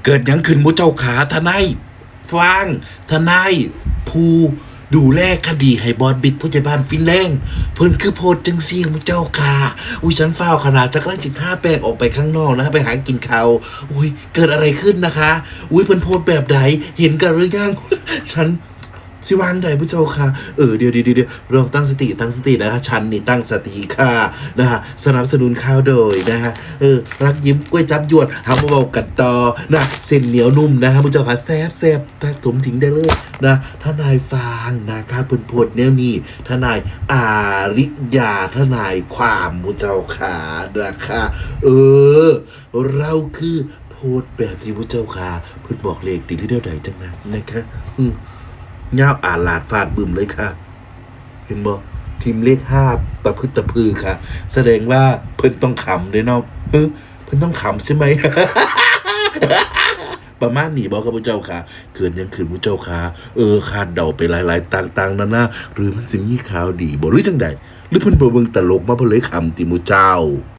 เกิดหยังขึ้นมุเจ้าขาทนายฟางทนายภูดูแลคดีให้บอสบิ๊กผู้ใหญ่บ้านฟินแลนด์เพิ่นคือโพดจังซี่มุเจ้าขาอุ้ยฉันฟ้าวขนาดจะกำลังจิตท่าแปลงออกไปข้างนอกนะไปหากินข้าวอุ้ยเกิดอะไรขึ้นนะคะอุ้ยเพิ่นโพดแบบใดเห็นกันหรือยังฉันสิวางใดผู้เจ้าค่ะเดี๋ยวเราตั้งสตินะคะฉันนี่ตั้งสติค่ะนะฮะสนับสนุนข้าวโดยนะฮะรักยิ้มกล้วยจับยวนทำมาเบากัดต่อนะเส้นเหนียวนุ่มนะฮะผู้เจ้าค่ะแซ่บถ้าถมทิ้งได้เลยนะทนายฟางนะคะเพิ่นโพดเนี่ยมีทนายอาริยาทนายความผู้เจ้าค่ะนะคะเราคือโพดแบบที่ผู้เจ้าค่ะเพิ่นบอกเลขติดที่เท่าไหร่จังนั้นนะคะย่าวอาลาดฟาดบึมเลยค่ะเห็นบ่ทีมเลขห้าประพฤตะพือค่ะแสดงว่าเพิ่นต้องขำด้วยเนาะเพิ่นต้องขำใช่ไหม ประมาณนี้บอกกับพระเจ้าค่ะเกิดยังขึ้นพระเจ้าค่ะคาดเดาไปหลายๆต่างๆนั่นนะหรือมันสิมีข่าวดีบ่หรือจังใดหรือเพิ่นบ่เบิ่งตลกมาเพิ่นเลยขำติหมู่เจ้า